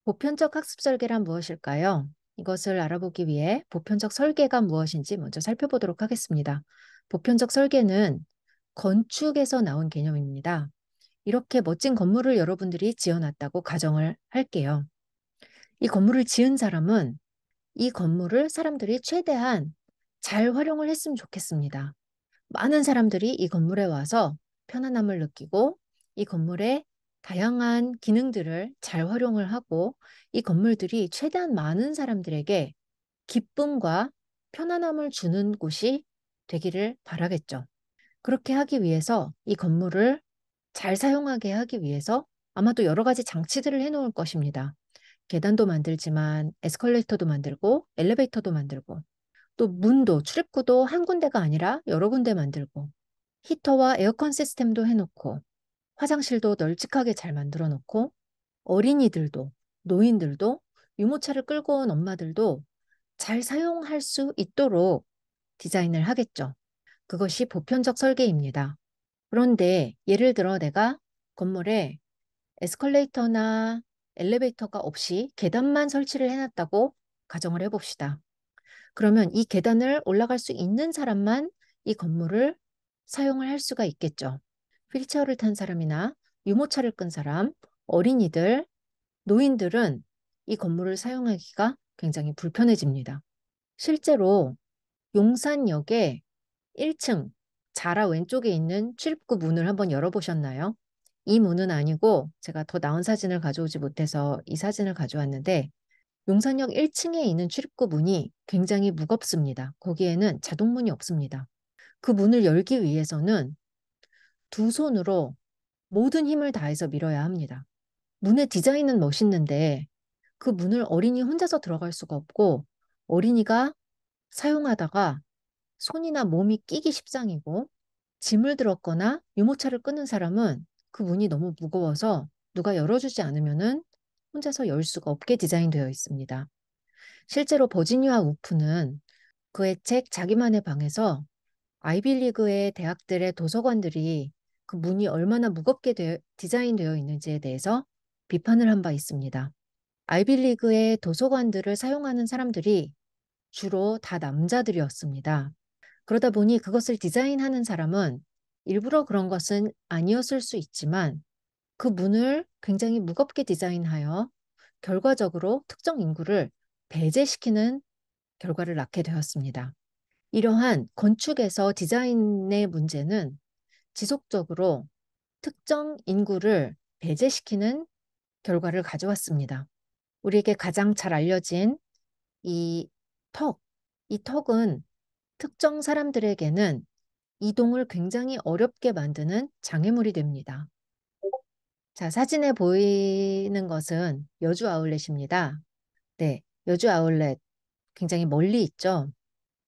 보편적 학습 설계란 무엇일까요? 이것을 알아보기 위해 보편적 설계가 무엇인지 먼저 살펴보도록 하겠습니다. 보편적 설계는 건축에서 나온 개념입니다. 이렇게 멋진 건물을 여러분들이 지어놨다고 가정을 할게요. 이 건물을 지은 사람은 이 건물을 사람들이 최대한 잘 활용을 했으면 좋겠습니다. 많은 사람들이 이 건물에 와서 편안함을 느끼고 이 건물의 다양한 기능들을 잘 활용을 하고 이 건물들이 최대한 많은 사람들에게 기쁨과 편안함을 주는 곳이 되기를 바라겠죠. 그렇게 하기 위해서 이 건물을 잘 사용하게 하기 위해서 아마도 여러 가지 장치들을 해놓을 것입니다. 계단도 만들지만 에스컬레이터도 만들고 엘리베이터도 만들고 또 문도 출입구도 한 군데가 아니라 여러 군데 만들고 히터와 에어컨 시스템도 해놓고 화장실도 널찍하게 잘 만들어 놓고 어린이들도 노인들도 유모차를 끌고 온 엄마들도 잘 사용할 수 있도록 디자인을 하겠죠. 그것이 보편적 설계입니다. 그런데 예를 들어 내가 건물에 에스컬레이터나 엘리베이터가 없이 계단만 설치를 해놨다고 가정을 해봅시다. 그러면 이 계단을 올라갈 수 있는 사람만 이 건물을 사용을 할 수가 있겠죠. 휠체어를 탄 사람이나 유모차를 끈 사람, 어린이들, 노인들은 이 건물을 사용하기가 굉장히 불편해집니다. 실제로 용산역에 1층 자라 왼쪽에 있는 출입구 문을 한번 열어보셨나요? 이 문은 아니고 제가 더 나은 사진을 가져오지 못해서 이 사진을 가져왔는데 용산역 1층에 있는 출입구 문이 굉장히 무겁습니다. 거기에는 자동문이 없습니다. 그 문을 열기 위해서는 두 손으로 모든 힘을 다해서 밀어야 합니다. 문의 디자인은 멋있는데 그 문을 어린이 혼자서 들어갈 수가 없고 어린이가 사용하다가 손이나 몸이 끼기 십상이고 짐을 들었거나 유모차를 끄는 사람은 그 문이 너무 무거워서 누가 열어주지 않으면은 혼자서 열 수가 없게 디자인되어 있습니다. 실제로 버지니아 우프는 그의 책 자기만의 방에서 아이비리그의 대학들의 도서관들이 그 문이 얼마나 무겁게 디자인되어 있는지에 대해서 비판을 한 바 있습니다. 아이비리그의 도서관들을 사용하는 사람들이 주로 다 남자들이었습니다. 그러다 보니 그것을 디자인하는 사람은 일부러 그런 것은 아니었을 수 있지만 그 문을 굉장히 무겁게 디자인하여 결과적으로 특정 인구를 배제시키는 결과를 낳게 되었습니다. 이러한 건축에서 디자인의 문제는 지속적으로 특정 인구를 배제시키는 결과를 가져왔습니다. 우리에게 가장 잘 알려진 이 턱, 이 턱은 특정 사람들에게는 이동을 굉장히 어렵게 만드는 장애물이 됩니다. 자, 사진에 보이는 것은 여주 아울렛입니다. 네, 여주 아울렛 굉장히 멀리 있죠.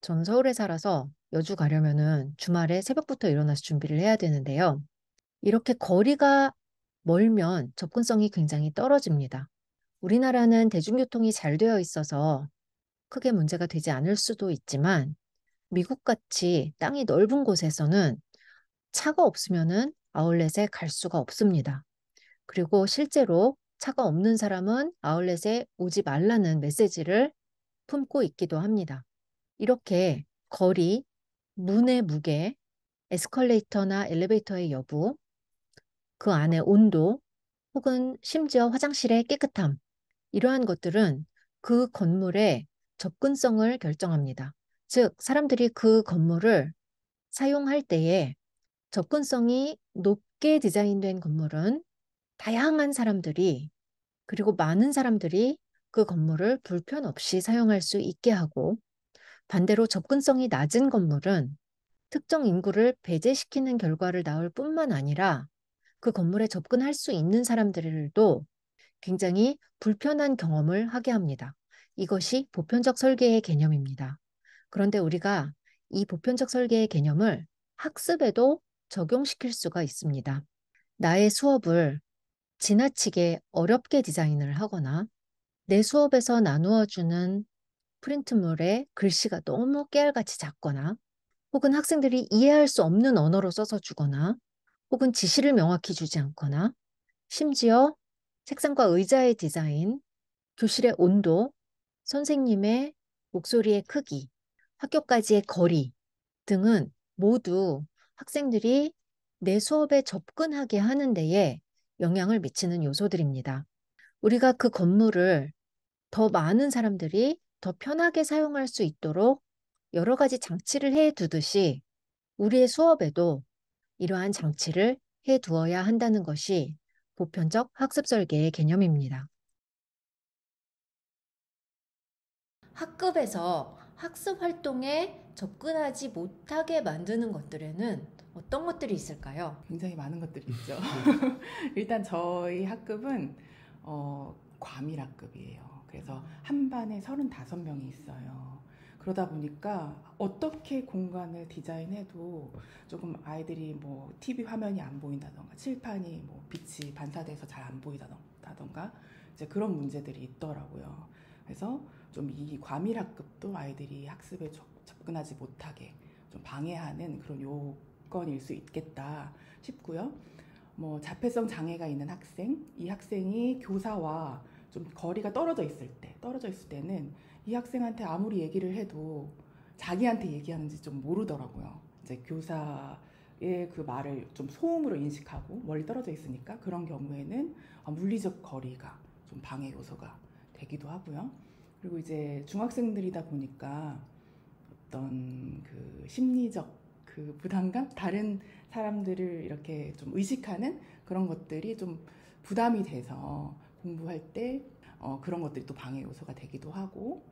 전 서울에 살아서 여주 가려면은 주말에 새벽부터 일어나서 준비를 해야 되는데요. 이렇게 거리가 멀면 접근성이 굉장히 떨어집니다. 우리나라는 대중교통이 잘 되어 있어서 크게 문제가 되지 않을 수도 있지만 미국같이 땅이 넓은 곳에서는 차가 없으면은 아울렛에 갈 수가 없습니다. 그리고 실제로 차가 없는 사람은 아울렛에 오지 말라는 메시지를 품고 있기도 합니다. 이렇게 거리, 문의 무게, 에스컬레이터나 엘리베이터의 여부, 그 안의 온도, 혹은 심지어 화장실의 깨끗함, 이러한 것들은 그 건물의 접근성을 결정합니다. 즉, 사람들이 그 건물을 사용할 때에 접근성이 높게 디자인된 건물은 다양한 사람들이 그리고 많은 사람들이 그 건물을 불편 없이 사용할 수 있게 하고 반대로 접근성이 낮은 건물은 특정 인구를 배제시키는 결과를 낳을 뿐만 아니라 그 건물에 접근할 수 있는 사람들도 굉장히 불편한 경험을 하게 합니다. 이것이 보편적 설계의 개념입니다. 그런데 우리가 이 보편적 설계의 개념을 학습에도 적용시킬 수가 있습니다. 나의 수업을 지나치게 어렵게 디자인을 하거나 내 수업에서 나누어 주는 프린트물에 글씨가 너무 깨알같이 작거나 혹은 학생들이 이해할 수 없는 언어로 써서 주거나 혹은 지시를 명확히 주지 않거나 심지어 책상과 의자의 디자인, 교실의 온도, 선생님의 목소리의 크기, 학교까지의 거리 등은 모두 학생들이 내 수업에 접근하게 하는 데에 영향을 미치는 요소들입니다. 우리가 그 건물을 더 많은 사람들이 더 편하게 사용할 수 있도록 여러 가지 장치를 해 두듯이 우리의 수업에도 이러한 장치를 해 두어야 한다는 것이 보편적 학습 설계의 개념입니다. 학급에서 학습 활동에 접근하지 못하게 만드는 것들에는 어떤 것들이 있을까요? 굉장히 많은 것들이 있죠. 일단 저희 학급은 과밀학급이에요. 그래서 한 반에 35명이 있어요. 그러다 보니까 어떻게 공간을 디자인해도 조금 아이들이 뭐 TV 화면이 안 보인다던가 칠판이 뭐 빛이 반사돼서 잘 안 보인다던가 이제 그런 문제들이 있더라고요. 그래서 좀 이 과밀학급도 아이들이 학습에 접근하지 못하게 좀 방해하는 그런 요건일 수 있겠다 싶고요. 뭐 자폐성 장애가 있는 학생, 이 학생이 교사와 좀 거리가 떨어져 있을 때는 이 학생한테 아무리 얘기를 해도 자기한테 얘기하는지 좀 모르더라고요. 이제 교사의 그 말을 좀 소음으로 인식하고 멀리 떨어져 있으니까 그런 경우에는 물리적 거리가 좀 방해 요소가 되기도 하고요. 그리고 이제 중학생들이다 보니까 어떤 그 심리적 그 부담감, 다른 사람들을 이렇게 좀 의식하는 그런 것들이 좀 부담이 돼서 공부할 때 그런 것들이 또 방해 요소가 되기도 하고,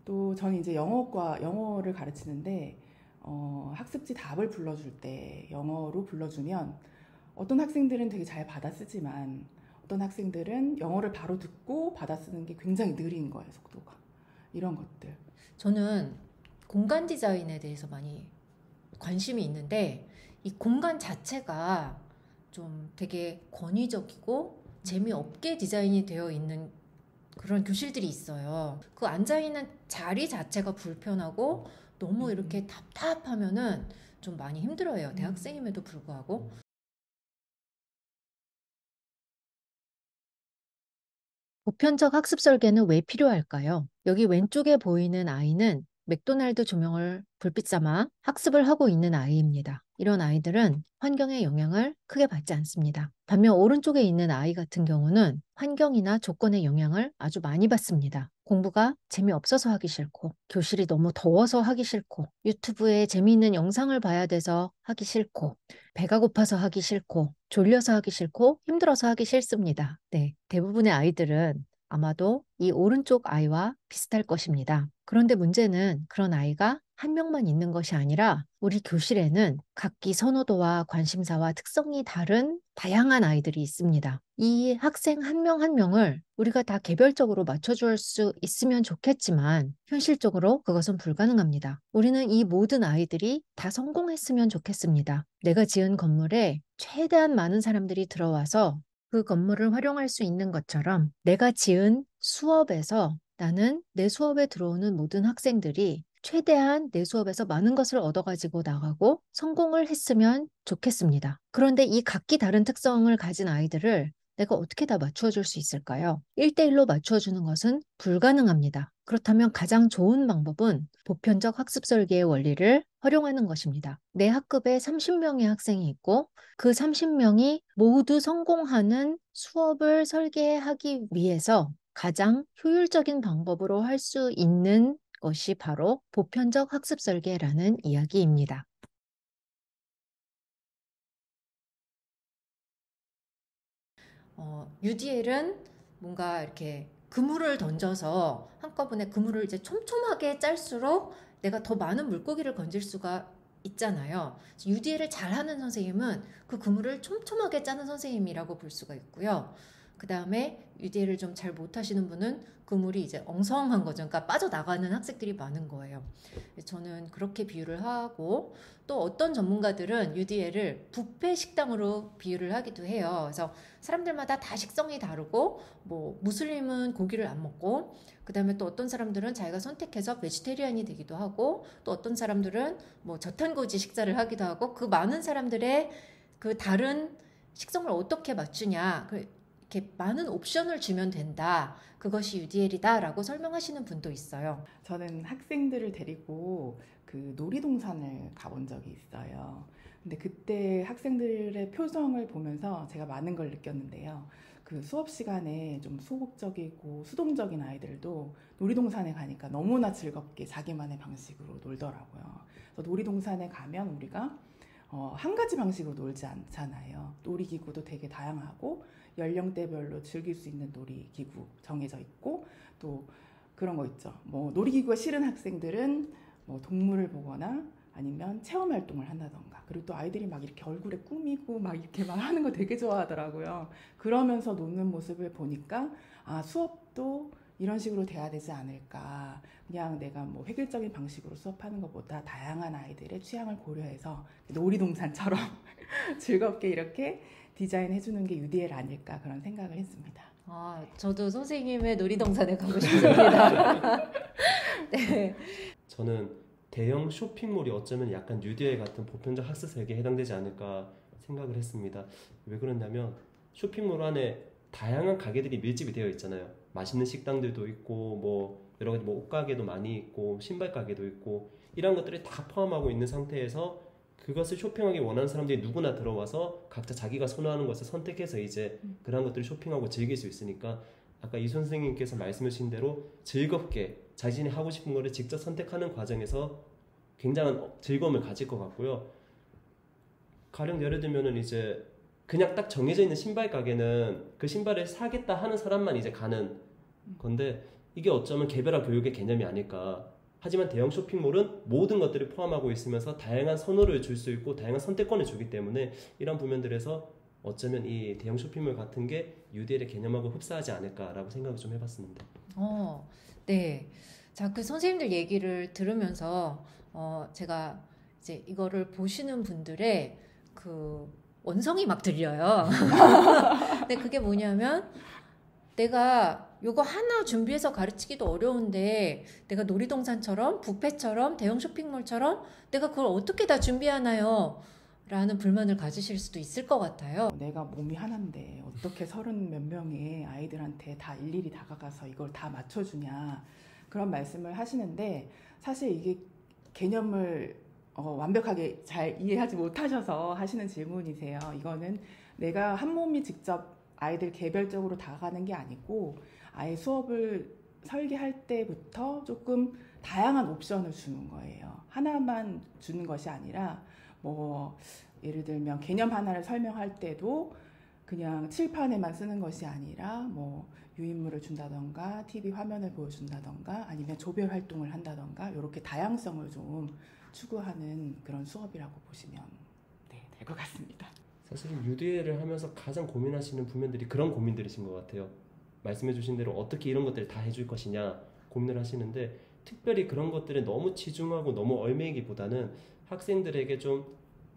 또 저는 이제 영어를 가르치는데 학습지 답을 불러줄 때 영어로 불러주면 어떤 학생들은 되게 잘 받아쓰지만 어떤 학생들은 영어를 바로 듣고 받아쓰는 게 굉장히 느린 거예요, 속도가. 이런 것들. 저는 공간 디자인에 대해서 많이 관심이 있는데 이 공간 자체가 좀 되게 권위적이고 재미없게 디자인이 되어 있는 그런 교실들이 있어요. 그 앉아있는 자리 자체가 불편하고 너무 이렇게 답답하면은 좀 많이 힘들어요. 대학생임에도 불구하고. 보편적 학습 설계는 왜 필요할까요? 여기 왼쪽에 보이는 아이는 맥도날드 조명을 불빛 삼아 학습을 하고 있는 아이입니다. 이런 아이들은 환경의 영향을 크게 받지 않습니다. 반면 오른쪽에 있는 아이 같은 경우는 환경이나 조건의 영향을 아주 많이 받습니다. 공부가 재미없어서 하기 싫고, 교실이 너무 더워서 하기 싫고, 유튜브에 재미있는 영상을 봐야 돼서 하기 싫고, 배가 고파서 하기 싫고, 졸려서 하기 싫고, 힘들어서 하기 싫습니다. 네, 대부분의 아이들은 아마도 이 오른쪽 아이와 비슷할 것입니다. 그런데 문제는 그런 아이가 한 명만 있는 것이 아니라 우리 교실에는 각기 선호도와 관심사와 특성이 다른 다양한 아이들이 있습니다. 이 학생 한 명 한 명을 우리가 다 개별적으로 맞춰줄 수 있으면 좋겠지만 현실적으로 그것은 불가능합니다. 우리는 이 모든 아이들이 다 성공했으면 좋겠습니다. 내가 지은 건물에 최대한 많은 사람들이 들어와서 그 건물을 활용할 수 있는 것처럼 내가 지은 수업에서 나는 내 수업에 들어오는 모든 학생들이 최대한 내 수업에서 많은 것을 얻어가지고 나가고 성공을 했으면 좋겠습니다. 그런데 이 각기 다른 특성을 가진 아이들을 내가 어떻게 다 맞추어 줄 수 있을까요? 1대1로 맞추어 주는 것은 불가능합니다. 그렇다면 가장 좋은 방법은 보편적 학습 설계의 원리를 활용하는 것입니다. 내 학급에 30명의 학생이 있고 그 30명이 모두 성공하는 수업을 설계하기 위해서 가장 효율적인 방법으로 할 수 있는 것이 바로 보편적 학습 설계라는 이야기입니다. UDL은 뭔가 이렇게 그물을 던져서 한꺼번에 그물을 이제 촘촘하게 짤수록 내가 더 많은 물고기를 건질 수가 있잖아요. UDL을 잘하는 선생님은 그 그물을 촘촘하게 짜는 선생님이라고 볼 수가 있고요. 그 다음에 UDL을 좀 잘 못하시는 분은 그물이 이제 엉성한 거죠. 그러니까 빠져나가는 학생들이 많은 거예요. 저는 그렇게 비유를 하고 또 어떤 전문가들은 UDL을 뷔페 식당으로 비유를 하기도 해요. 그래서 사람들마다 다 식성이 다르고 뭐 무슬림은 고기를 안 먹고 그다음에 또 어떤 사람들은 자기가 선택해서 베지테리안이 되기도 하고 또 어떤 사람들은 뭐 저탄고지 식사를 하기도 하고 그 많은 사람들의 그 다른 식성을 어떻게 맞추냐 이렇게 많은 옵션을 주면 된다. 그것이 UDL이다라고 설명하시는 분도 있어요. 저는 학생들을 데리고 그 놀이동산을 가본 적이 있어요. 근데 그때 학생들의 표정을 보면서 제가 많은 걸 느꼈는데요. 그 수업 시간에 좀 소극적이고 수동적인 아이들도 놀이동산에 가니까 너무나 즐겁게 자기만의 방식으로 놀더라고요. 그래서 놀이동산에 가면 우리가 한 가지 방식으로 놀지 않잖아요. 놀이기구도 되게 다양하고 연령대별로 즐길 수 있는 놀이기구 정해져 있고, 또 그런 거 있죠. 뭐 놀이기구가 싫은 학생들은 뭐 동물을 보거나 아니면 체험 활동을 한다던가. 그리고 또 아이들이 막 이렇게 얼굴에 꾸미고 막 이렇게 막 하는 거 되게 좋아하더라고요. 그러면서 노는 모습을 보니까 아, 수업도 이런 식으로 돼야 되지 않을까. 그냥 내가 뭐 획일적인 방식으로 수업하는 것보다 다양한 아이들의 취향을 고려해서 놀이동산처럼 즐겁게 이렇게 디자인해 주는 게 UDL 아닐까, 그런 생각을 했습니다. 아, 저도 선생님의 놀이동산에 가고 싶습니다. 네. 저는 대형 쇼핑몰이 어쩌면 약간 UDL 같은 보편적 학습 설계에 해당되지 않을까 생각을 했습니다. 왜 그러냐면 쇼핑몰 안에 다양한 가게들이 밀집이 되어 있잖아요. 맛있는 식당들도 있고 뭐 여러 가지 뭐 옷가게도 많이 있고 신발 가게도 있고 이런 것들이 다 포함하고 있는 상태에서 그것을 쇼핑하기 원하는 사람들이 누구나 들어와서 각자 자기가 선호하는 것을 선택해서 이제 그런 것들을 쇼핑하고 즐길 수 있으니까 아까 이 선생님께서 말씀해 주신 대로 즐겁게 자신이 하고 싶은 거를 직접 선택하는 과정에서 굉장한 즐거움을 가질 것 같고요. 가령 예를 들면은 이제 그냥 딱 정해져 있는 신발 가게는 그 신발을 사겠다 하는 사람만 이제 가는 건데 이게 어쩌면 개별화 교육의 개념이 아닐까. 하지만 대형 쇼핑몰은 모든 것들을 포함하고 있으면서 다양한 선호를 줄 수 있고 다양한 선택권을 주기 때문에 이런 부면들에서 어쩌면 이 대형 쇼핑몰 같은 게 UDL의 개념하고 흡사하지 않을까라고 생각을 좀 해봤습니다. 네. 자, 그 선생님들 얘기를 들으면서 제가 이제 이거를 보시는 분들의 그 원성이 막 들려요. 근데 그게 뭐냐면 내가 요거 하나 준비해서 가르치기도 어려운데 내가 놀이동산처럼 뷔페처럼 대형 쇼핑몰처럼 내가 그걸 어떻게 다 준비하나요? 라는 불만을 가지실 수도 있을 것 같아요. 내가 몸이 하나인데 어떻게 30 몇 명의 아이들한테 다 일일이 다가가서 이걸 다 맞춰주냐, 그런 말씀을 하시는데 사실 이게 개념을 완벽하게 잘 이해하지 못하셔서 하시는 질문이세요. 이거는 내가 한 몸이 직접 아이들 개별적으로 다가가는 게 아니고 아예 수업을 설계할 때부터 조금 다양한 옵션을 주는 거예요. 하나만 주는 것이 아니라 뭐 예를 들면 개념 하나를 설명할 때도 그냥 칠판에만 쓰는 것이 아니라 뭐 유인물을 준다던가 TV 화면을 보여준다던가 아니면 조별 활동을 한다던가 이렇게 다양성을 좀 추구하는 그런 수업이라고 보시면 될 것 같습니다. 사실 UDL을 하면서 가장 고민하시는 부면들이 그런 고민들이신 것 같아요. 말씀해 주신 대로 어떻게 이런 것들을 다 해줄 것이냐 고민을 하시는데 특별히 그런 것들에 너무 치중하고 너무 얽매이기보다는 학생들에게 좀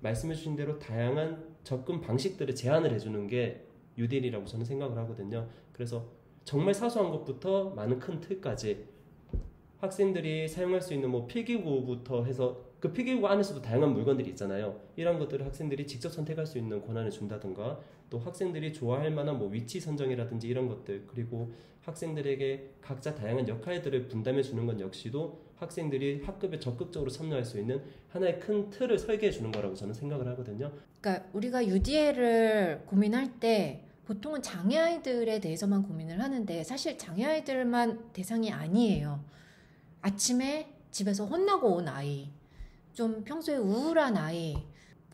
말씀해 주신 대로 다양한 접근 방식들을 제안을 해주는 게 UDL이라고 저는 생각을 하거든요. 그래서 정말 사소한 것부터 많은 큰 틀까지 학생들이 사용할 수 있는 뭐 필기구부터 해서 그 필기구 안에서도 다양한 물건들이 있잖아요. 이런 것들을 학생들이 직접 선택할 수 있는 권한을 준다든가 또 학생들이 좋아할 만한 뭐 위치 선정이라든지 이런 것들, 그리고 학생들에게 각자 다양한 역할들을 분담해 주는 건 역시도 학생들이 학급에 적극적으로 참여할 수 있는 하나의 큰 틀을 설계해 주는 거라고 저는 생각을 하거든요. 그러니까 우리가 UDL을 고민할 때 보통은 장애아이들에 대해서만 고민을 하는데 사실 장애아이들만 대상이 아니에요. 아침에 집에서 혼나고 온 아이, 좀 평소에 우울한 아이,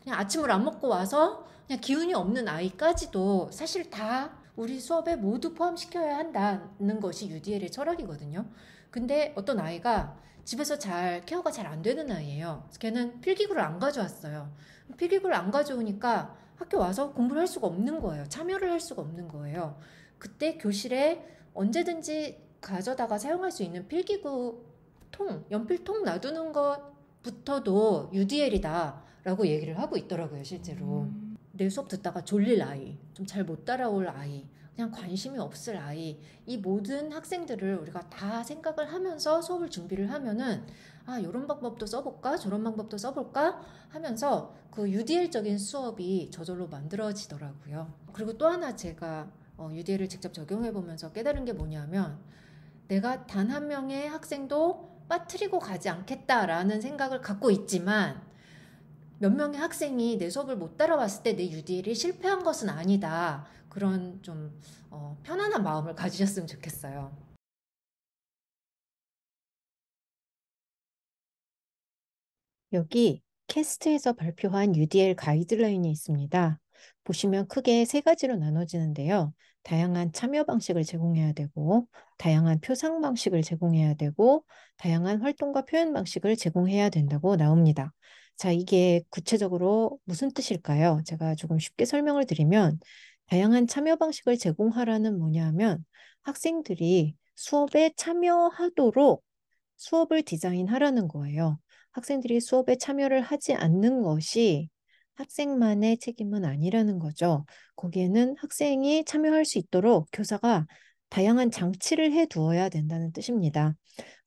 그냥 아침을 안 먹고 와서 그냥 기운이 없는 아이까지도 사실 다 우리 수업에 모두 포함시켜야 한다는 것이 UDL의 철학이거든요. 근데 어떤 아이가 집에서 케어가 잘 안 되는 아이예요. 걔는 필기구를 안 가져왔어요. 필기구를 안 가져오니까 학교 와서 공부를 할 수가 없는 거예요. 참여를 할 수가 없는 거예요. 그때 교실에 언제든지 가져다가 사용할 수 있는 필기구 연필통 놔두는 것부터도 UDL이다 라고 얘기를 하고 있더라고요, 실제로. 내 수업 듣다가 졸릴 아이, 좀 잘 못 따라올 아이, 그냥 관심이 없을 아이, 이 모든 학생들을 우리가 다 생각을 하면서 수업을 준비를 하면은 이런 방법도 써볼까? 저런 방법도 써볼까? 하면서 그 UDL적인 수업이 저절로 만들어지더라고요. 그리고 또 하나 제가 UDL을 직접 적용해 보면서 깨달은 게 뭐냐면 내가 단 한 명의 학생도 빠뜨리고 가지 않겠다라는 생각을 갖고 있지만 몇 명의 학생이 내 수업을 못 따라왔을 때 내 UDL이 실패한 것은 아니다. 그런 좀 편안한 마음을 가지셨으면 좋겠어요. 여기 캐스트에서 발표한 UDL 가이드라인이 있습니다. 보시면 크게 세 가지로 나눠지는데요. 다양한 참여 방식을 제공해야 되고, 다양한 표상 방식을 제공해야 되고, 다양한 활동과 표현 방식을 제공해야 된다고 나옵니다. 자, 이게 구체적으로 무슨 뜻일까요? 제가 조금 쉽게 설명을 드리면, 다양한 참여 방식을 제공하라는 뭐냐면, 학생들이 수업에 참여하도록 수업을 디자인하라는 거예요. 학생들이 수업에 참여를 하지 않는 것이 학생만의 책임은 아니라는 거죠. 거기에는 학생이 참여할 수 있도록 교사가 다양한 장치를 해 두어야 된다는 뜻입니다.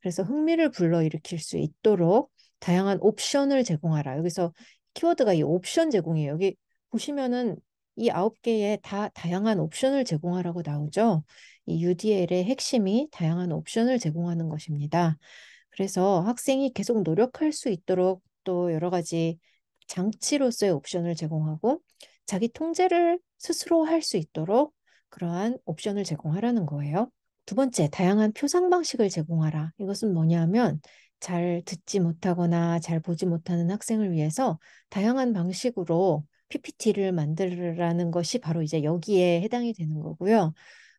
그래서 흥미를 불러일으킬 수 있도록 다양한 옵션을 제공하라. 여기서 키워드가 이 옵션 제공이에요. 여기 보시면은 이 9개의 다 다양한 옵션을 제공하라고 나오죠. 이 UDL의 핵심이 다양한 옵션을 제공하는 것입니다. 그래서 학생이 계속 노력할 수 있도록 또 여러 가지 장치로서의 옵션을 제공하고 자기 통제를 스스로 할 수 있도록 그러한 옵션을 제공하라는 거예요. 두 번째, 다양한 표상 방식을 제공하라. 이것은 뭐냐면 잘 듣지 못하거나 잘 보지 못하는 학생을 위해서 다양한 방식으로 PPT를 만들라는 것이 바로 이제 여기에 해당이 되는 거고요.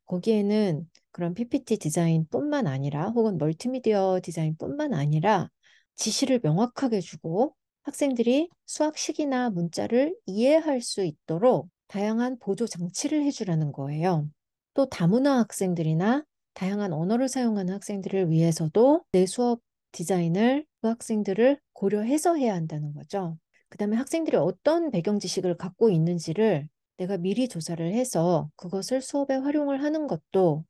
거기에는 그런 PPT 디자인뿐만 아니라 혹은 멀티미디어 디자인뿐만 아니라 지시를 명확하게 주고 학생들이 수학식이나 문자를 이해할 수 있도록 다양한 보조 장치를 해주라는 거예요. 또 다문화 학생들이나 다양한 언어를 사용하는 학생들을 위해서도 내 수업 디자인을 그 학생들을 고려해서 해야 한다는 거죠. 그 다음에 학생들이 어떤 배경 지식을 갖고 있는지를 내가 미리 조사를 해서 그것을 수업에 활용을 하는 것도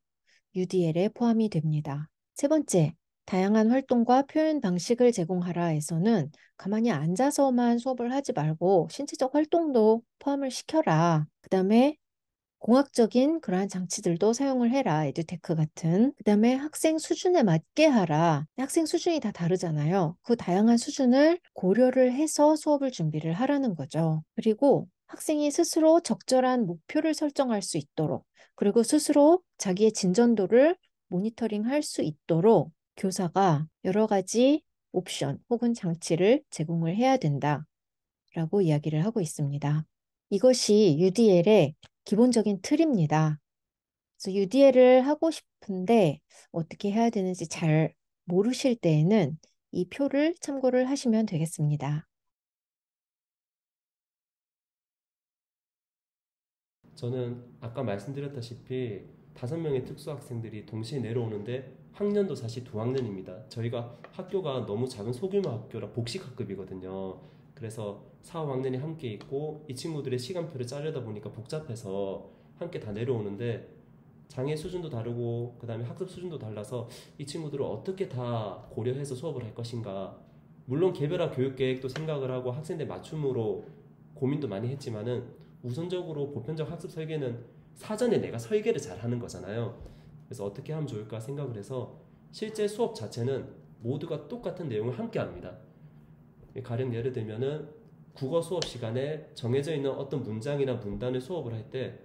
UDL에 포함이 됩니다. 세 번째, 다양한 활동과 표현 방식을 제공하라에서는 가만히 앉아서만 수업을 하지 말고 신체적 활동도 포함을 시켜라. 그 다음에 공학적인 그러한 장치들도 사용을 해라. 에듀테크 같은. 그다음에 학생 수준에 맞게 하라. 학생 수준이 다 다르잖아요. 그 다양한 수준을 고려를 해서 수업을 준비를 하라는 거죠. 그리고 학생이 스스로 적절한 목표를 설정할 수 있도록 그리고 스스로 자기의 진전도를 모니터링 할 수 있도록 교사가 여러 가지 옵션 혹은 장치를 제공을 해야 된다라고 이야기를 하고 있습니다. 이것이 UDL의 기본적인 틀입니다. 그래서 UDL을 하고 싶은데 어떻게 해야 되는지 잘 모르실 때에는 이 표를 참고를 하시면 되겠습니다. 저는 아까 말씀드렸다시피 5명의 특수학생들이 동시에 내려오는데 학년도 사실 두 학년입니다. 저희가 학교가 너무 작은 소규모 학교라 복식학급이거든요. 그래서 4, 5학년이 함께 있고 이 친구들의 시간표를 짜려다 보니까 복잡해서 함께 다 내려오는데 장애 수준도 다르고 그 다음에 학습 수준도 달라서 이 친구들을 어떻게 다 고려해서 수업을 할 것인가. 물론 개별화 교육 계획도 생각을 하고 학생들 맞춤으로 고민도 많이 했지만은 우선적으로 보편적 학습 설계는 사전에 내가 설계를 잘 하는 거잖아요. 그래서 어떻게 하면 좋을까 생각을 해서 실제 수업 자체는 모두가 똑같은 내용을 함께 합니다. 가령 예를 들면은 국어 수업 시간에 정해져 있는 어떤 문장이나 문단을 수업을 할 때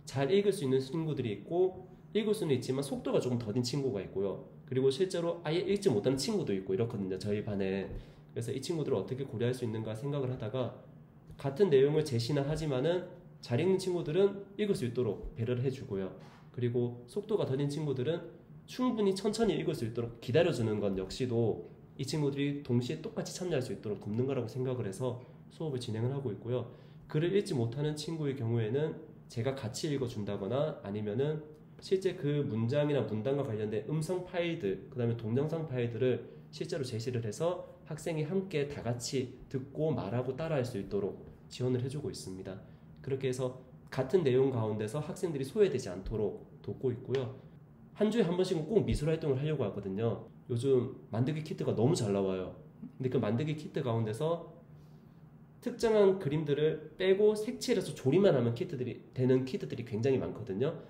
잘 읽을 수 있는 친구들이 있고 읽을 수는 있지만 속도가 조금 더딘 친구가 있고요. 그리고 실제로 아예 읽지 못하는 친구도 있고 이렇거든요. 저희 반에. 그래서 이 친구들을 어떻게 고려할 수 있는가 생각을 하다가 같은 내용을 제시는 하지만은 잘 읽는 친구들은 읽을 수 있도록 배려를 해주고요. 그리고 속도가 더딘 친구들은 충분히 천천히 읽을 수 있도록 기다려주는 건 역시도 이 친구들이 동시에 똑같이 참여할 수 있도록 돕는 거라고 생각을 해서 수업을 진행을 하고 있고요. 글을 읽지 못하는 친구의 경우에는 제가 같이 읽어준다거나 아니면은 실제 그 문장이나 문단과 관련된 음성 파일들, 그 다음에 동영상 파일들을 실제로 제시를 해서 학생이 함께 다 같이 듣고 말하고 따라할 수 있도록 지원을 해주고 있습니다. 그렇게 해서 같은 내용 가운데서 학생들이 소외되지 않도록 돕고 있고요. 한 주에 한 번씩은 꼭 미술 활동을 하려고 하거든요. 요즘 만들기 키트가 너무 잘 나와요. 근데 그 만들기 키트 가운데서 특정한 그림들을 빼고 색칠해서 조립만 하면 되는 키트들이 굉장히 많거든요.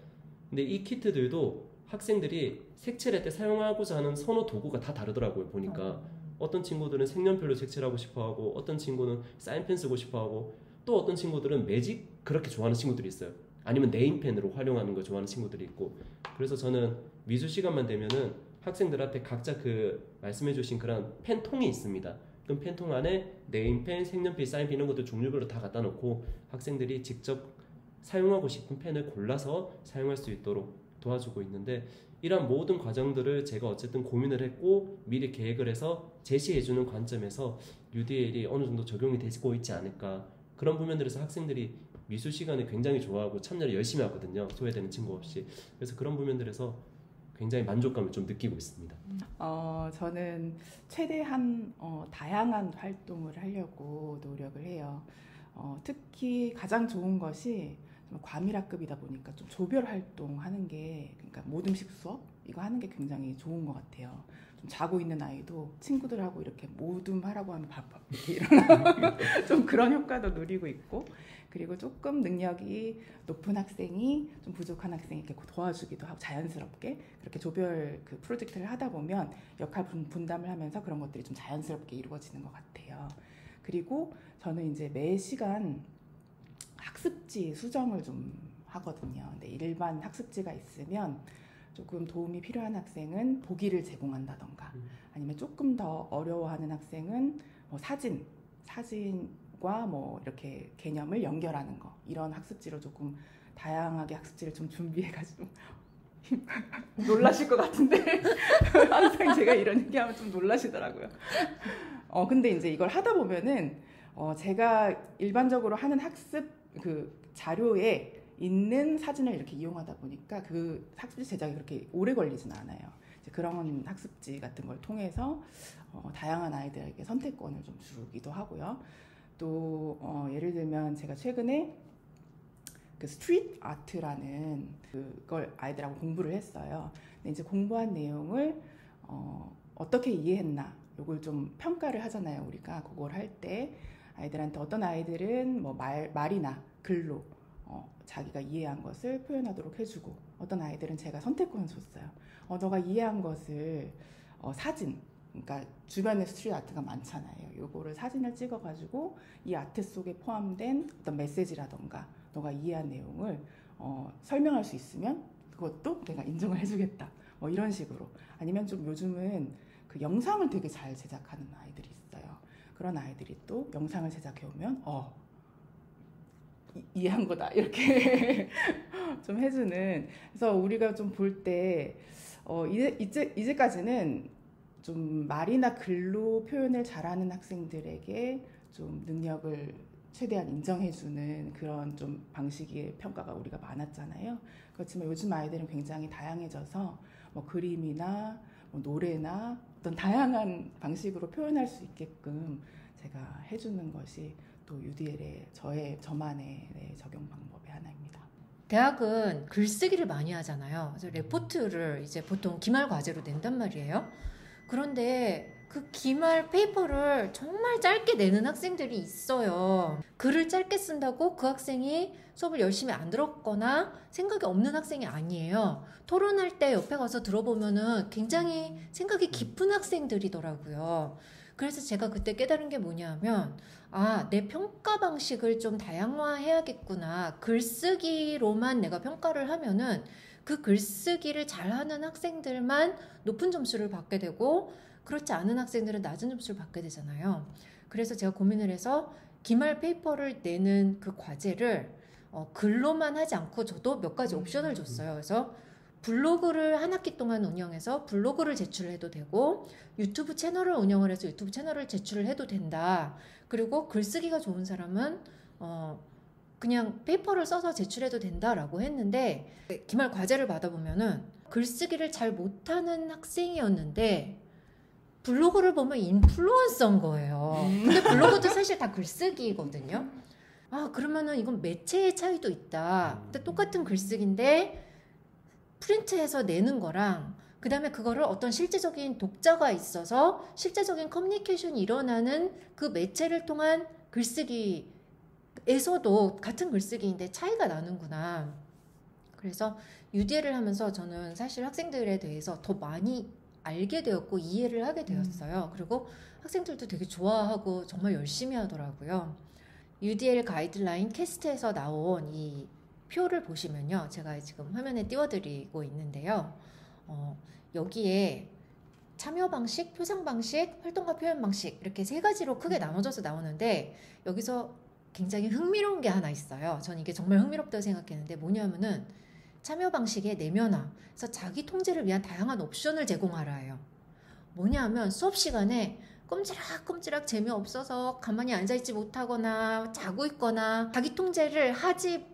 근데 이 키트들도 학생들이 색칠할 때 사용하고자 하는 선호 도구가 다 다르더라고요. 보니까 어떤 친구들은 색연필로 색칠하고 싶어하고, 어떤 친구는 사인펜 쓰고 싶어하고, 또 어떤 친구들은 매직 그렇게 좋아하는 친구들이 있어요. 아니면 네임펜으로 활용하는 걸 좋아하는 친구들이 있고. 그래서 저는 미술 시간만 되면은 학생들한테 각자 그 말씀해주신 그런 펜통이 있습니다. 그럼 펜통 안에 네임펜, 색연필, 사인펜 이런 것들 종류별로 다 갖다 놓고 학생들이 직접 사용하고 싶은 펜을 골라서 사용할 수 있도록 도와주고 있는데, 이런 모든 과정들을 제가 어쨌든 고민을 했고 미리 계획을 해서 제시해주는 관점에서 UDL이 어느 정도 적용이 되고 있지 않을까. 그런 부분들에서 학생들이 미술 시간을 굉장히 좋아하고 참여를 열심히 하거든요. 소외되는 친구 없이. 그래서 그런 부분들에서 굉장히 만족감을 좀 느끼고 있습니다. 저는 최대한 다양한 활동을 하려고 노력을 해요. 특히 가장 좋은 것이 과밀학급이다 보니까 좀 조별 활동하는 게, 그러니까 모듬식 수업 이거 하는 게 굉장히 좋은 것 같아요. 좀 자고 있는 아이도 친구들하고 이렇게 모둠하라고 하면 이렇게 일어나 좀 그런 효과도 누리고 있고, 그리고 조금 능력이 높은 학생이 좀 부족한 학생이 이렇게 도와주기도 하고, 자연스럽게 그렇게 조별 그 프로젝트를 하다 보면 역할 분담을 하면서 그런 것들이 좀 자연스럽게 이루어지는 것 같아요. 그리고 저는 이제 매 시간 학습지 수정을 좀 하거든요. 근데 일반 학습지가 있으면 조금 도움이 필요한 학생은 보기를 제공한다던가, 아니면 조금 더 어려워하는 학생은 뭐 사진과 뭐 이렇게 개념을 연결하는 거, 이런 학습지로 조금 다양하게 학습지를 좀 준비해가지고 놀라실 것 같은데 항상 제가 이런 얘기하면 좀 놀라시더라고요. 근데 이제 이걸 하다 보면은 제가 일반적으로 하는 학습 그 자료에 있는 사진을 이렇게 이용하다 보니까 그 학습지 제작이 그렇게 오래 걸리진 않아요. 이제 그런 학습지 같은 걸 통해서 다양한 아이들에게 선택권을 좀 주기도 하고요. 또 예를 들면 제가 최근에 그 스트리트 아트라는 그걸 아이들하고 공부를 했어요. 근데 이제 공부한 내용을 어떻게 이해했나, 요걸 좀 평가를 하잖아요. 우리가 그걸 할 때 아이들한테, 어떤 아이들은 뭐 말이나 글로 자기가 이해한 것을 표현하도록 해주고, 어떤 아이들은 제가 선택권을 줬어요. 너가 이해한 것을 사진, 그러니까 주변에 스트리트 아트가 많잖아요. 요거를 사진을 찍어가지고 이 아트 속에 포함된 어떤 메시지라던가 너가 이해한 내용을 설명할 수 있으면 그것도 내가 인정을 해주겠다. 뭐 이런 식으로. 아니면 좀 요즘은 그 영상을 되게 잘 제작하는 아이들이 있어요. 그런 아이들이 또 영상을 제작해 오면 이해한 거다 이렇게 좀 해주는. 그래서 우리가 좀 볼 때 이제까지는 좀 말이나 글로 표현을 잘하는 학생들에게 좀 능력을 최대한 인정해주는 그런 좀 방식의 평가가 우리가 많았잖아요. 그렇지만 요즘 아이들은 굉장히 다양해져서 뭐 그림이나 뭐 노래나 어떤 다양한 방식으로 표현할 수 있게끔 제가 해주는 것이 또 UDL의 저만의 적용 방법의 하나입니다. 대학은 글쓰기를 많이 하잖아요. 그래서 레포트를 이제 보통 기말 과제로 낸단 말이에요. 그런데 그 기말 페이퍼를 정말 짧게 내는 학생들이 있어요. 글을 짧게 쓴다고 그 학생이 수업을 열심히 안 들었거나 생각이 없는 학생이 아니에요. 토론할 때 옆에 가서 들어보면은 굉장히 생각이 깊은 학생들이더라고요. 그래서 제가 그때 깨달은 게 뭐냐면, 내 평가 방식을 좀 다양화해야겠구나. 글쓰기로만 내가 평가를 하면은 그 글쓰기를 잘하는 학생들만 높은 점수를 받게 되고, 그렇지 않은 학생들은 낮은 점수를 받게 되잖아요. 그래서 제가 고민을 해서 기말 페이퍼를 내는 그 과제를 글로만 하지 않고 저도 몇 가지 옵션을 줬어요. 그래서 블로그를 한 학기 동안 운영해서 블로그를 제출을 해도 되고, 유튜브 채널을 운영을 해서 유튜브 채널을 제출을 해도 된다. 그리고 글쓰기가 좋은 사람은 그냥 페이퍼를 써서 제출해도 된다라고 했는데, 기말 과제를 받아보면은 글쓰기를 잘 못하는 학생이었는데 블로그를 보면 인플루언서인 거예요. 근데 블로그도 사실 다 글쓰기거든요. 그러면은 이건 매체의 차이도 있다. 근데 똑같은 글쓰기인데 프린트해서 내는 거랑, 그 다음에 그거를 어떤 실제적인 독자가 있어서 실제적인 커뮤니케이션이 일어나는 그 매체를 통한 글쓰기에서도 같은 글쓰기인데 차이가 나는구나. 그래서 UDL을 하면서 저는 사실 학생들에 대해서 더 많이 알게 되었고 이해를 하게 되었어요. 그리고 학생들도 되게 좋아하고 정말 열심히 하더라고요. UDL 가이드라인 캐스트에서 나온 이 표를 보시면요. 제가 지금 화면에 띄워드리고 있는데요. 여기에 참여 방식, 표상 방식, 활동과 표현 방식 이렇게 세 가지로 크게 나눠져서 나오는데 여기서 굉장히 흥미로운 게 하나 있어요. 저는 이게 정말 흥미롭다고 생각했는데 뭐냐면은 참여 방식의 내면화, 그래서 자기 통제를 위한 다양한 옵션을 제공하라예요. 뭐냐면 수업 시간에 꼼지락꼼지락 재미없어서 가만히 앉아있지 못하거나 자고 있거나 자기 통제를 하지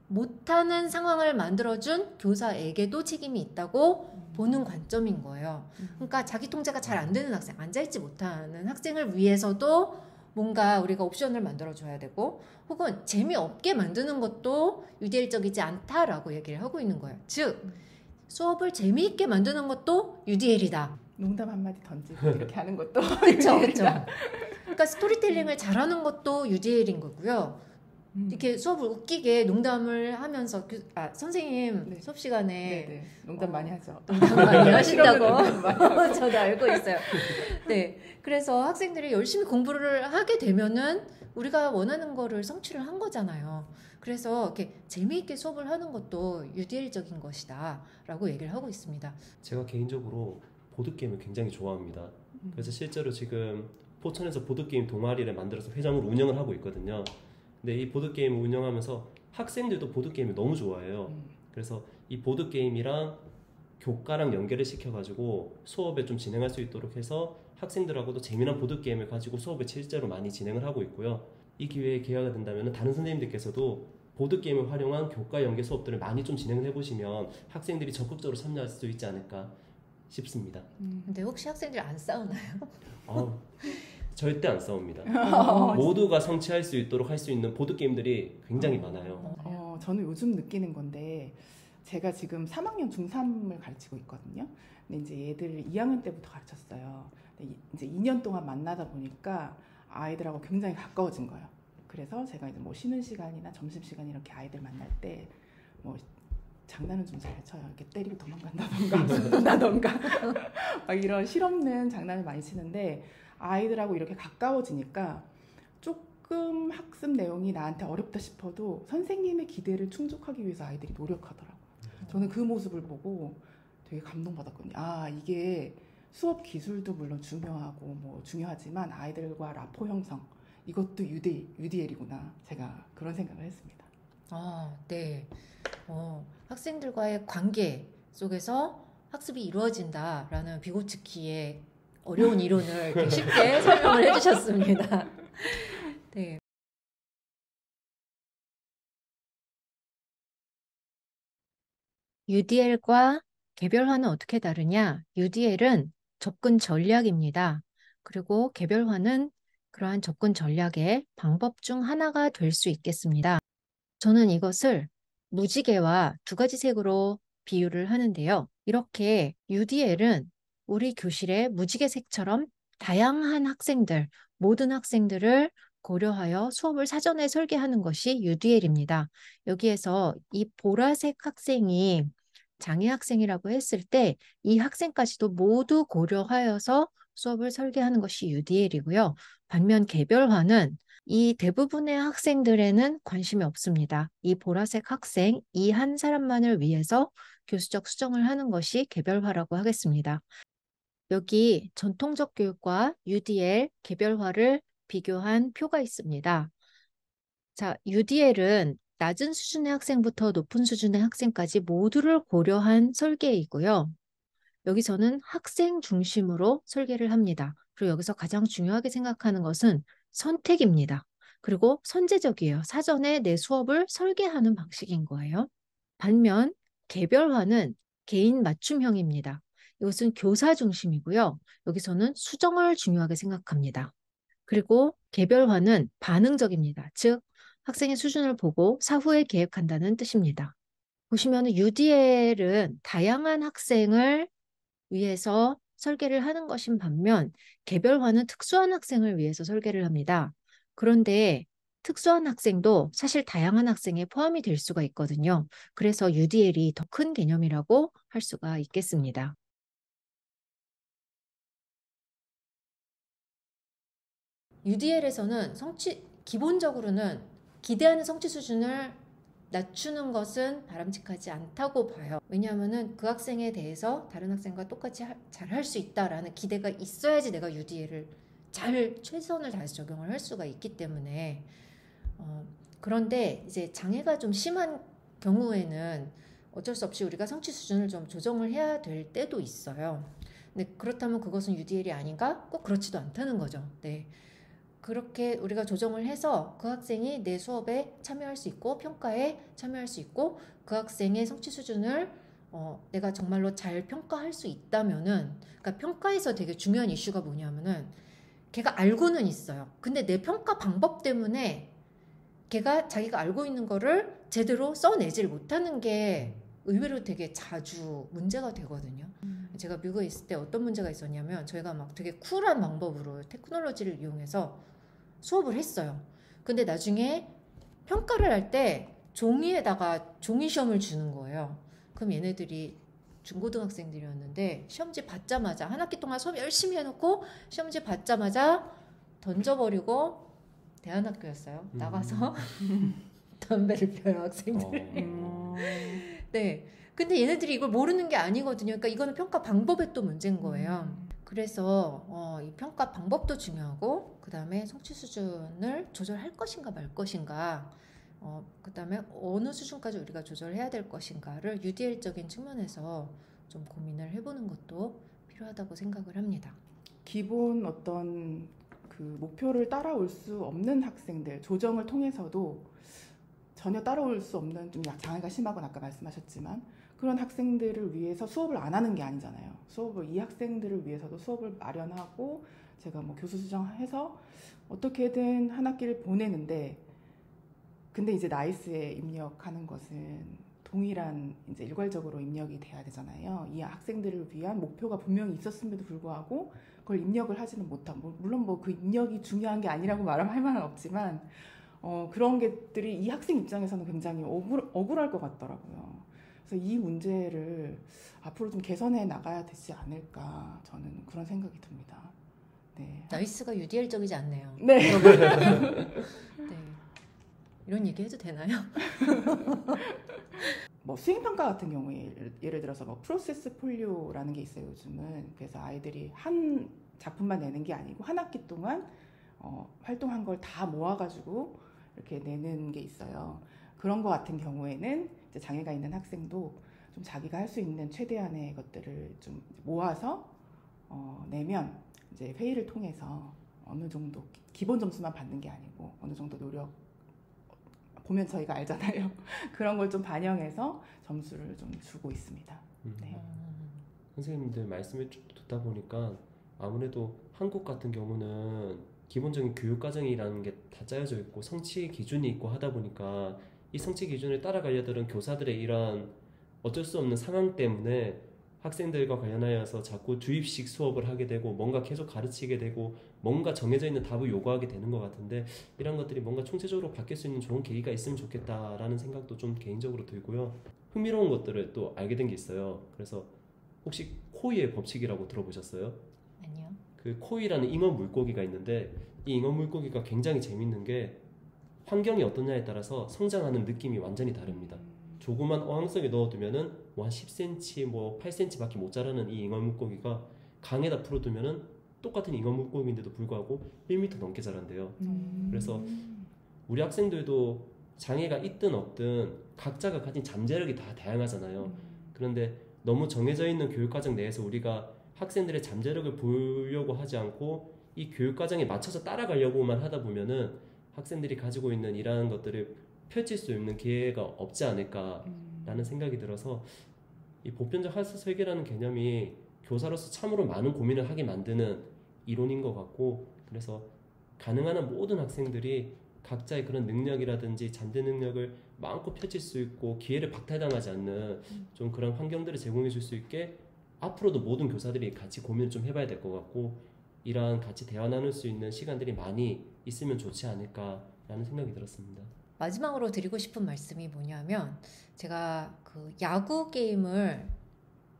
못하는 상황을 만들어준 교사에게도 책임이 있다고 보는 관점인 거예요. 그러니까 자기 통제가 잘 안 되는 학생, 앉아있지 못하는 학생을 위해서도 뭔가 우리가 옵션을 만들어줘야 되고 혹은 재미없게 만드는 것도 UDL적이지 않다라고 얘기를 하고 있는 거예요. 즉 수업을 재미있게 만드는 것도 UDL이다. 농담 한마디 던지고 이렇게 하는 것도 그렇죠, 그렇죠. 그러니까 스토리텔링을 잘하는 것도 UDL인 거고요. 이렇게 수업을 웃기게 농담을 하면서 선생님 네. 수업 시간에 네네. 농담 많이 하죠. 농담 많이 하신다고 농담 많이 하죠. 저도 알고 있어요. 네, 그래서 학생들이 열심히 공부를 하게 되면은 우리가 원하는 거를 성취를 한 거잖아요. 그래서 이렇게 재미있게 수업을 하는 것도 UDL적인 것이다라고 얘기를 하고 있습니다. 제가 개인적으로 보드게임을 굉장히 좋아합니다. 그래서 실제로 지금 포천에서 보드게임 동아리를 만들어서 회장으로 운영을 하고 있거든요. 근데 이 보드게임을 운영하면서 학생들도 보드게임을 너무 좋아해요. 그래서 이 보드게임이랑 교과랑 연결을 시켜가지고 수업에 좀 진행할 수 있도록 해서 학생들하고도 재미난 보드게임을 가지고 수업에 실제로 많이 진행을 하고 있고요. 이 기회에 기회가 된다면 다른 선생님들께서도 보드게임을 활용한 교과 연계 수업들을 많이 좀 진행을 해보시면 학생들이 적극적으로 참여할 수 있지 않을까 싶습니다. 근데 혹시 학생들 안 싸우나요? 절대 안 싸웁니다. 모두가 성취할 수 있도록 할 수 있는 보드게임들이 굉장히 많아요. 저는 요즘 느끼는 건데 제가 지금 3학년 중3을 가르치고 있거든요. 근데 이제 얘들 2학년 때부터 가르쳤어요. 근데 이제 2년 동안 만나다 보니까 아이들하고 굉장히 가까워진 거예요. 그래서 제가 이제 뭐 쉬는 시간이나 점심 시간 이렇게 아이들 만날 때 뭐 장난은 좀 잘 쳐요. 이렇게 때리고 도망간다던가 숨는다던가 막 이런 실없는 장난을 많이 치는데 아이들하고 이렇게 가까워지니까 조금 학습 내용이 나한테 어렵다 싶어도 선생님의 기대를 충족하기 위해서 아이들이 노력하더라고요. 저는 그 모습을 보고 되게 감동받았거든요. 이게 수업 기술도 물론 중요하고 뭐 중요하지만 아이들과 라포 형성 이것도 UDL이구나. 제가 그런 생각을 했습니다. 네. 학생들과의 관계 속에서 학습이 이루어진다라는 비고츠키의 어려운 이론을 이렇게 쉽게 설명을 해주셨습니다. 네. UDL과 개별화는 어떻게 다르냐? UDL은 접근 전략입니다. 그리고 개별화는 그러한 접근 전략의 방법 중 하나가 될 수 있겠습니다. 저는 이것을 무지개와 두 가지 색으로 비유를 하는데요. 이렇게 UDL은 우리 교실의 무지개색처럼 다양한 학생들, 모든 학생들을 고려하여 수업을 사전에 설계하는 것이 UDL입니다. 여기에서 이 보라색 학생이 장애 학생이라고 했을 때 이 학생까지도 모두 고려하여서 수업을 설계하는 것이 UDL이고요. 반면 개별화는 이 대부분의 학생들에는 관심이 없습니다. 이 보라색 학생, 이 한 사람만을 위해서 교수적 수정을 하는 것이 개별화라고 하겠습니다. 여기 전통적 교육과 UDL, 개별화를 비교한 표가 있습니다. 자, UDL은 낮은 수준의 학생부터 높은 수준의 학생까지 모두를 고려한 설계이고요. 여기서는 학생 중심으로 설계를 합니다. 그리고 여기서 가장 중요하게 생각하는 것은 선택입니다. 그리고 선제적이에요. 사전에 내 수업을 설계하는 방식인 거예요. 반면 개별화는 개인 맞춤형입니다. 이것은 교사 중심이고요. 여기서는 수정을 중요하게 생각합니다. 그리고 개별화는 반응적입니다. 즉 학생의 수준을 보고 사후에 계획한다는 뜻입니다. 보시면 UDL은 다양한 학생을 위해서 설계를 하는 것인 반면 개별화는 특수한 학생을 위해서 설계를 합니다. 그런데 특수한 학생도 사실 다양한 학생에 포함이 될 수가 있거든요. 그래서 UDL이 더 큰 개념이라고 할 수가 있겠습니다. UDL에서는 기본적으로는 기대하는 성취 수준을 낮추는 것은 바람직하지 않다고 봐요. 왜냐하면 그 학생에 대해서 다른 학생과 똑같이 잘 할 수 있다라는 기대가 있어야지 내가 UDL을 잘 최선을 다해서 적용을 할 수가 있기 때문에 그런데 이제 장애가 좀 심한 경우에는 어쩔 수 없이 우리가 성취 수준을 좀 조정을 해야 될 때도 있어요. 근데 그렇다면 그것은 UDL이 아닌가? 꼭 그렇지도 않다는 거죠. 네. 그렇게 우리가 조정을 해서 그 학생이 내 수업에 참여할 수 있고 평가에 참여할 수 있고 그 학생의 성취 수준을 내가 정말로 잘 평가할 수 있다면은, 그러니까 평가에서 되게 중요한 이슈가 뭐냐면은 걔가 알고는 있어요. 근데 내 평가 방법 때문에 걔가 자기가 알고 있는 거를 제대로 써내질 못하는 게 의외로 되게 자주 문제가 되거든요. 제가 미국에 있을 때 어떤 문제가 있었냐면 저희가 막 되게 쿨한 방법으로 테크놀로지를 이용해서 수업을 했어요. 근데 나중에 평가를 할 때 종이에다가 종이 시험을 주는 거예요. 그럼 얘네들이 중고등학생들이었는데 시험지 받자마자 한 학기 동안 수업 열심히 해놓고 시험지 받자마자 던져버리고, 대안학교였어요. 나가서 담배를 피워요, 학생들. 네. 근데 얘네들이 이걸 모르는 게 아니거든요. 그러니까 이거는 평가 방법의 또 문제인 거예요. 그래서 이 평가 방법도 중요하고, 그 다음에 성취 수준을 조절할 것인가 말 것인가, 그 다음에 어느 수준까지 우리가 조절해야 될 것인가를 UDL적인 측면에서 좀 고민을 해보는 것도 필요하다고 생각을 합니다. 기본 어떤 그 목표를 따라올 수 없는 학생들, 조정을 통해서도 전혀 따라올 수 없는 좀 장애가 심하거나 아까 말씀하셨지만 그런 학생들을 위해서 수업을 안 하는 게 아니잖아요. 이 학생들을 위해서도 수업을 마련하고 제가 뭐 교수 수정해서 어떻게든 한 학기를 보내는데, 근데 이제 나이스에 입력하는 것은 동일한 이제 일괄적으로 입력이 돼야 되잖아요. 이 학생들을 위한 목표가 분명히 있었음에도 불구하고 그걸 입력을 하지는 못하고, 물론 뭐 그 입력이 중요한 게 아니라고 말할 말은 없지만 그런 것들이 이 학생 입장에서는 굉장히 억울할 것 같더라고요. 그래서 이 문제를 앞으로 좀 개선해 나가야 되지 않을까, 저는 그런 생각이 듭니다. 네. 나이스가 UDL적이지 않네요. 네. 네. 이런 얘기 해도 되나요? 뭐 수행평가 같은 경우에 예를 들어서 뭐 프로세스 폴리오라는 게 있어요, 요즘은. 그래서 아이들이 한 작품만 내는 게 아니고 한 학기 동안 활동한 걸 다 모아가지고 이렇게 내는 게 있어요. 그런 거 같은 경우에는 이제 장애가 있는 학생도 좀 자기가 할 수 있는 최대한의 것들을 좀 모아서 내면 이제 회의를 통해서 어느 정도 기본 점수만 받는 게 아니고 어느 정도 노력 보면 저희가 알잖아요. 그런 걸 좀 반영해서 점수를 좀 주고 있습니다. 네. 선생님들 말씀을 쭉 듣다 보니까 아무래도 한국 같은 경우는 기본적인 교육 과정이라는 게 다 짜여져 있고 성취 기준이 있고 하다 보니까 이 성취 기준을 따라가려던 교사들의 이러한 어쩔 수 없는 상황 때문에 학생들과 관련하여서 자꾸 주입식 수업을 하게 되고 뭔가 계속 가르치게 되고 뭔가 정해져 있는 답을 요구하게 되는 것 같은데, 이런 것들이 뭔가 총체적으로 바뀔 수 있는 좋은 계기가 있으면 좋겠다라는 생각도 좀 개인적으로 들고요. 흥미로운 것들을 또 알게 된 게 있어요. 그래서 혹시 코이의 법칙이라고 들어보셨어요? 아니요. 그 코이라는 잉어 물고기가 있는데 이 잉어 물고기가 굉장히 재밌는 게 환경이 어떠냐에 따라서 성장하는 느낌이 완전히 다릅니다. 조그만 어항성에 넣어두면은 뭐 한 10cm, 뭐 8cm밖에 못 자라는 이 잉어 물고기가 강에다 풀어두면은 똑같은 잉어 물고기인데도 불구하고 1m 넘게 자란대요. 그래서 우리 학생들도 장애가 있든 없든 각자가 가진 잠재력이 다 다양하잖아요. 그런데 너무 정해져 있는 교육과정 내에서 우리가 학생들의 잠재력을 보려고 하지 않고 이 교육과정에 맞춰서 따라가려고만 하다 보면은 학생들이 가지고 있는 이러한 것들을 펼칠 수 있는 기회가 없지 않을까라는 생각이 들어서 이 보편적 학습 설계라는 개념이 교사로서 참으로 많은 고민을 하게 만드는 이론인 것 같고, 그래서 가능한 한 모든 학생들이 각자의 그런 능력이라든지 잠재 능력을 마음껏 펼칠 수 있고 기회를 박탈당하지 않는 좀 그런 환경들을 제공해 줄 수 있게 앞으로도 모든 교사들이 같이 고민을 좀 해봐야 될 것 같고, 이러한 같이 대화 나눌 수 있는 시간들이 많이 있으면 좋지 않을까 라는 생각이 들었습니다. 마지막으로 드리고 싶은 말씀이 뭐냐면 제가 그 야구 게임을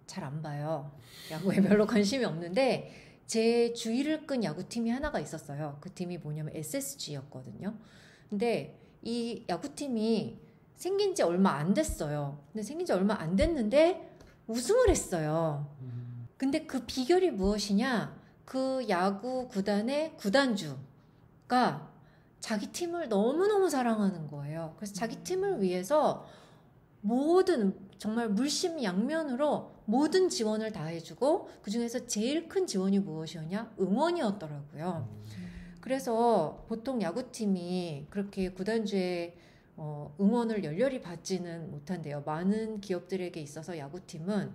잘 안 봐요. 야구에 별로 관심이 없는데 제 주의를 끈 야구팀이 하나가 있었어요. 그 팀이 뭐냐면 SSG였거든요. 근데 이 야구팀이 생긴 지 얼마 안 됐어요. 근데 생긴 지 얼마 안 됐는데 우승을 했어요. 근데 그 비결이 무엇이냐? 그 야구 구단의 구단주가 자기 팀을 너무너무 사랑하는 거예요. 그래서 자기 팀을 위해서 모든 정말 물심양면으로 모든 지원을 다 해주고 그중에서 제일 큰 지원이 무엇이었냐? 응원이었더라고요. 그래서 보통 야구팀이 그렇게 구단주의 응원을 열렬히 받지는 못한대요. 많은 기업들에게 있어서 야구팀은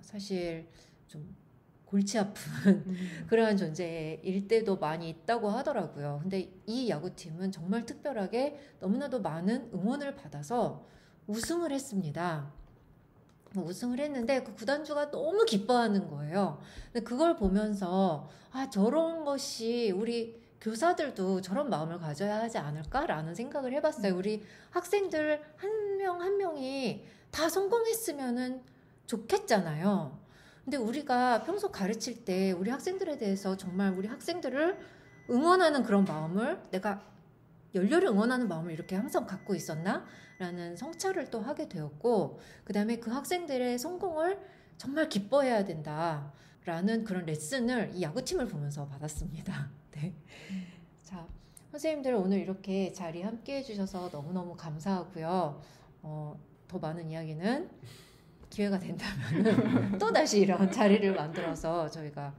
사실 좀 골치 아픈 그러한 존재일 때도 많이 있다고 하더라고요. 근데 이 야구팀은 정말 특별하게 너무나도 많은 응원을 받아서 우승을 했습니다. 우승을 했는데 그 구단주가 너무 기뻐하는 거예요. 근데 그걸 보면서 아, 저런 것이 우리 교사들도 저런 마음을 가져야 하지 않을까라는 생각을 해봤어요. 우리 학생들 한 명 한 명이 다 성공했으면은 좋겠잖아요. 근데 우리가 평소 가르칠 때 우리 학생들에 대해서 정말 우리 학생들을 응원하는 그런 마음을 내가 열렬히 응원하는 마음을 이렇게 항상 갖고 있었나? 라는 성찰을 또 하게 되었고 그 다음에 그 학생들의 성공을 정말 기뻐해야 된다 라는 그런 레슨을 이 야구팀을 보면서 받았습니다. 네. 자, 선생님들 오늘 이렇게 자리 함께 해주셔서 너무너무 감사하고요. 더 많은 이야기는 기회가 된다면 또 다시 이런 자리를 만들어서 저희가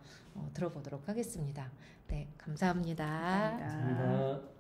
들어보도록 하겠습니다. 네, 감사합니다. 감사합니다. 감사합니다.